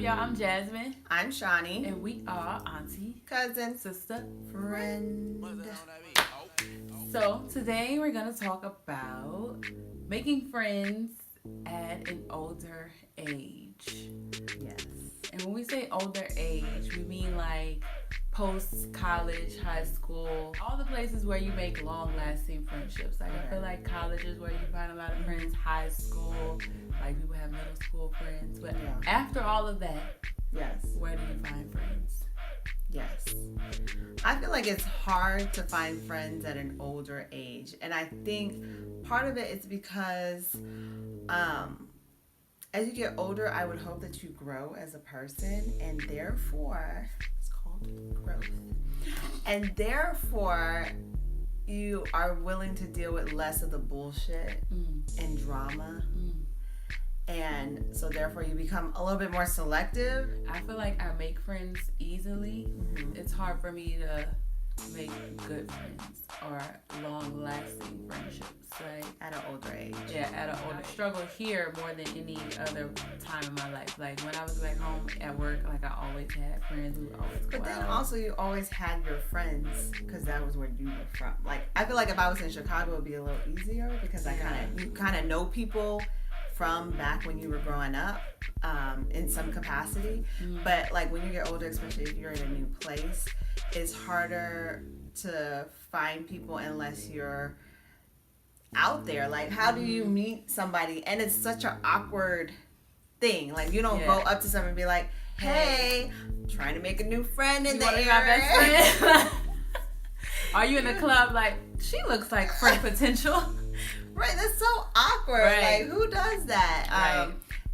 y'all? I'm Jasmine. I'm Shawnee. And we are auntie, cousin, sister, friend. So today we're going to talk about making friends at an older age. Yes. And when we say older age, we mean like post-college, high school, all the places where you make long-lasting friendships. Like I feel like college is where you find a lot of friends, high school, like people have middle school friends. But after all of that, yes, where do you find friends? Yes. I feel like it's hard to find friends at an older age. And I think part of it is because as you get older, I would hope that you grow as a person, and therefore, it's called growth. And therefore, you are willing to deal with less of the bullshit and drama. And so therefore you become a little bit more selective. I feel like I make friends easily. It's hard for me to make good friends or long-lasting friendships. Like at an older age. Yeah, at an older struggle here more than any other time in my life. Like when I was back home at work, like I always had friends who always go But then out. also you always had your friends because that was where you were from. Like I feel like if I was in Chicago, it would be a little easier because you kind of know people from back when you were growing up in some capacity. But like when you get older, especially if you're in a new place, it's harder to find people unless you're out there. Like how do you meet somebody? And it's such an awkward thing. Like you don't go up to someone and be like, hey, I'm trying to make a new friend in the area. My best friend? Are you in the club like, she looks like friend potential? Right, that's so awkward. Right. Like, who does that? Right.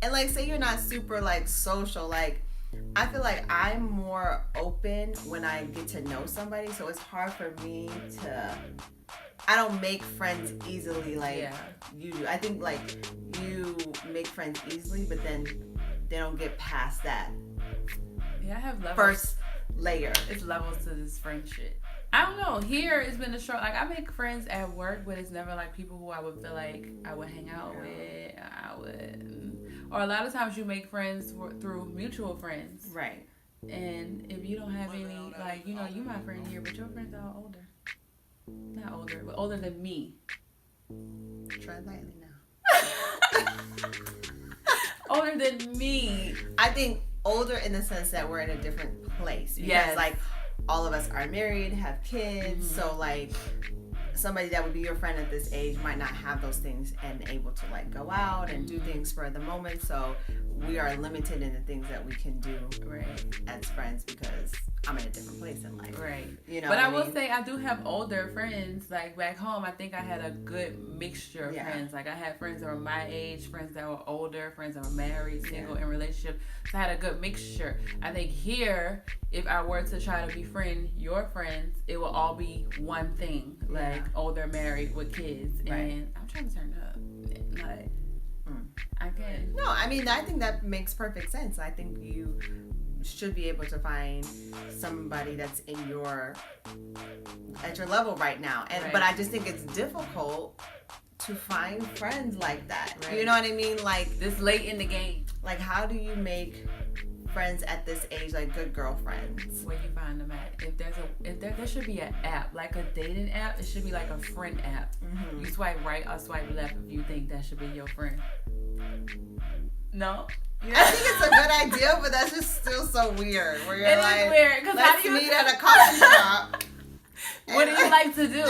And like, say you're not super like social. Like, I feel like I'm more open when I get to know somebody. So it's hard for me to. I don't make friends easily like you do. I think like you make friends easily, but then they don't get past that. Yeah, I have levels. First layer. It's levels to this friendship. I don't know. Here it's been a struggle. Like I make friends at work, but it's never like people who I would feel like I would hang out with. Or a lot of times you make friends through mutual friends. Right. And if you don't have any, like you my friend here, but your friends are all older. Not older, but older than me. Tread lightly now. Older than me. I think older in the sense that we're in a different place. Because like all of us are married, have kids, so like somebody that would be your friend at this age might not have those things and able to like go out and do things for the moment. So we are limited in the things that we can do as friends because I'm in a different place in life. Right. You know. But I will say I do have older friends. Like back home, I think I had a good mixture of friends. Like I had friends that were my age, friends that were older, friends that were married, single, in relationship. So I had a good mixture. I think here, if I were to try to befriend your friends, it will all be one thing. Like older, married with kids. And I'm trying to turn up. Like I can't. No, I mean I think that makes perfect sense. I think you should be able to find somebody that's at your level right now. And but I just think it's difficult to find friends like that. Right. You know what I mean? Like this late in the game. Like how do you make friends at this age, like good girlfriends? Where you find them at? If there should be an app, like a dating app. It should be like a friend app. You swipe right or swipe left if you think that should be your friend. No. I think it's a good idea, but that's just still so weird. Where you're like, weird, let's meet at a coffee shop. What do you like to do?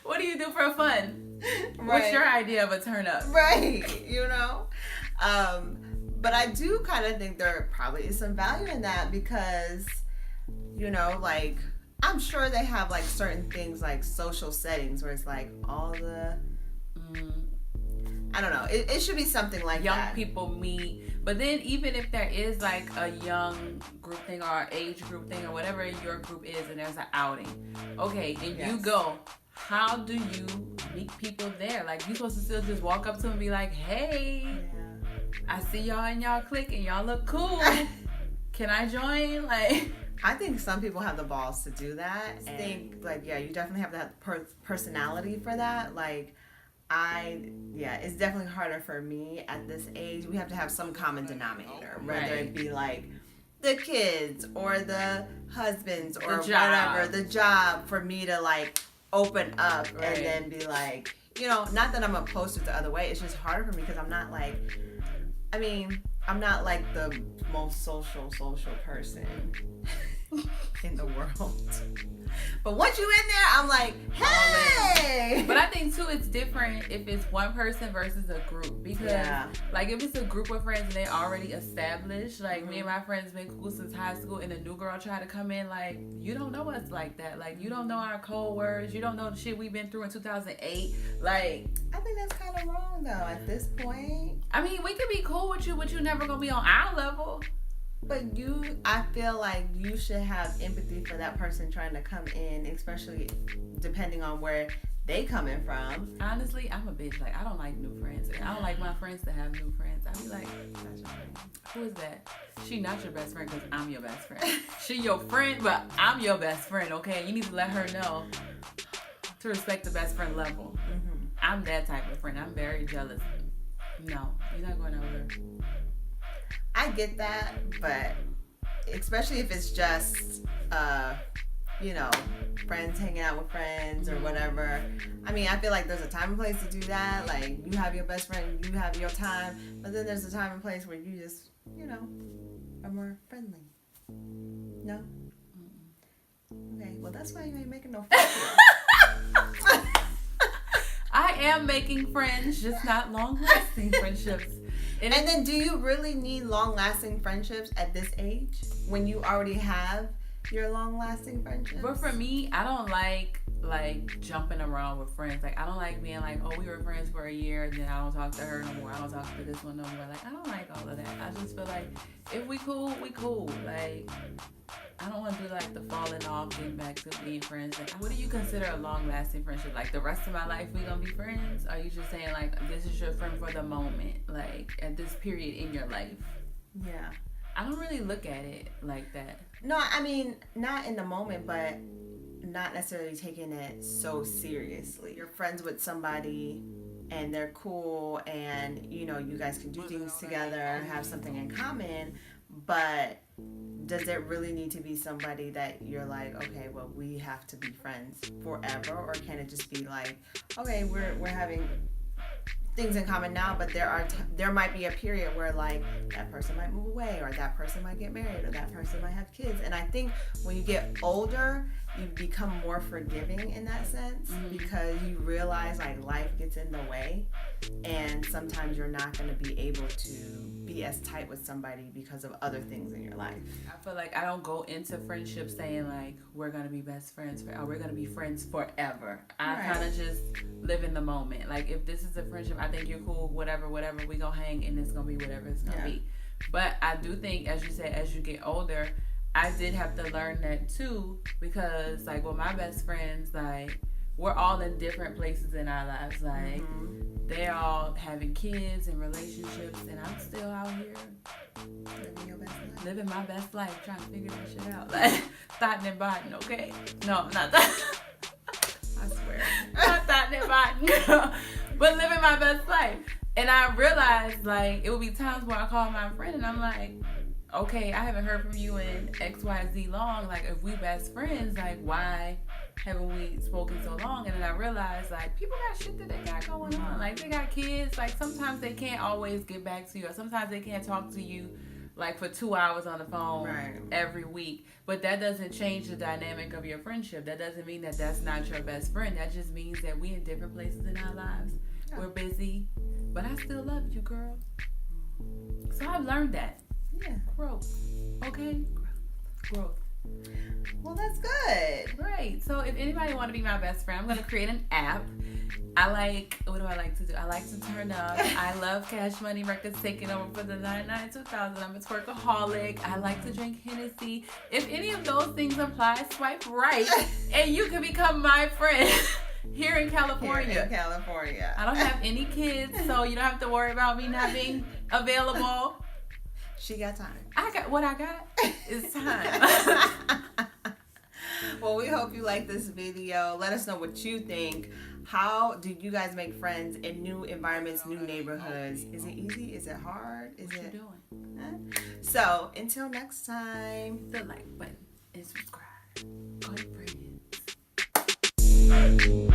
What do you do for fun? What's your idea of a turn up? Right, you know? But I do kind of think there probably is some value in that because, like, I'm sure they have, like, certain things like social settings where it's like all the... I don't know. It should be something like young that. Young people meet. But then even if there is like a young group thing or age group thing or whatever your group is and there's an outing. Okay, and you go, how do you meet people there? Like you supposed to still just walk up to them and be like, hey, I see y'all in y'all clique and y'all look cool. Can I join? Like... I think some people have the balls to do that. I think, like, you definitely have that personality for that. Like, it's definitely harder for me at this age. We have to have some common denominator, whether it be like the kids or the husbands or whatever, the job, for me to like open up and then be like, you know, not that I'm opposed to it the other way. It's just harder for me because I'm not like the most social person in the world. But once you in there, I'm like, hey! But I think, too, it's different if it's one person versus a group. Because, like, if it's a group of friends and they already established, like, me and my friends been cool since high school, and a new girl try to come in, like, you don't know us like that. Like, you don't know our code words. You don't know the shit we've been through in 2008. Like, I think that's kind of wrong, though, at this point. I mean, we could be cool with you, but you're never going to be on our level. But I feel like you should have empathy for that person trying to come in, especially depending on where they coming from. Honestly, I'm a bitch. Like, I don't like new friends. I don't like my friends to have new friends. I be like, who is that? She not your best friend because I'm your best friend. She your friend, but I'm your best friend, okay? You need to let her know to respect the best friend level. Mm-hmm. I'm that type of friend. I'm very jealous. No, you're not going over there. I get that, but especially if it's just, you know, friends hanging out with friends or whatever. I mean, I feel like there's a time and place to do that. Like, you have your best friend, you have your time, but then there's a time and place where you just, you know, are more friendly. No? Okay, well, that's why you ain't making no friends. I am making friends, just not long-lasting friendships. And then do you really need long-lasting friendships at this age when you already have your long-lasting friendships? But for me, I don't like jumping around with friends. Like, I don't like being like, oh, we were friends for a year and then I don't talk to her no more. I don't talk to this one no more. Like, I don't like all of that. I just feel like if we cool, we cool. Like, I don't want to do like the falling off, getting back to being friends. Like, what do you consider a long-lasting friendship? Like, the rest of my life we gonna be friends? Or are you just saying like, this is your friend for the moment, like at this period in your life? Yeah. I don't really look at it like that. No, I mean, not in the moment, but not necessarily taking it so seriously. You're friends with somebody and they're cool and, you know, you guys can do things together, have something in common, but does it really need to be somebody that you're like, okay, well, we have to be friends forever? Or can it just be like, okay, we're having things in common now, but there might be a period where like that person might move away, or that person might get married, or that person might have kids. And I think when you get older, you become more forgiving in that sense, because you realize like life gets in the way, and sometimes you're not going to be able to be as tight with somebody because of other things in your life. I feel like I don't go into friendships saying like we're going to be best friends or we're going to be friends forever. I kind of just live in the moment. Like, if this is a friendship, I think you're cool, whatever, we going to hang and it's going to be whatever it's going to be. But I do think, as you said, as you get older, I did have to learn that too, because like with my best friends, like we're all in different places in our lives. Like they're all having kids and relationships, and I'm still out here living my best life, trying to figure that shit out. Like, thought and botting, okay? No, not that. I swear, not thought and botting, but living my best life. And I realized like it would be times where I call my friend and I'm like, okay, I haven't heard from you in XYZ long. Like, if we best friends, like, why haven't we spoken so long? And then I realized, like, people got shit that they got going on. Like, they got kids. Like, sometimes they can't always get back to you. Or sometimes they can't talk to you, like, for 2 hours on the phone every week. But that doesn't change the dynamic of your friendship. That doesn't mean that that's not your best friend. That just means that we in different places in our lives. Yeah. We're busy. But I still love you, girl. So I've learned that. Yeah. Growth. Okay? Growth. Well, that's good. Right. So if anybody want to be my best friend, I'm going to create an app. What do I like to do? I like to turn up. I love Cash Money Records taking over for the 99 2000. I'm a twerkaholic. I like to drink Hennessy. If any of those things apply, swipe right and you can become my friend. Here in California. I don't have any kids, so you don't have to worry about me not being available. She got time. What I got is time. Well, we hope you like this video. Let us know what you think. How do you guys make friends in new environments, new neighborhoods? Is it easy? Is it hard? Is what it you doing? So until next time, The like button and subscribe. Call your friends.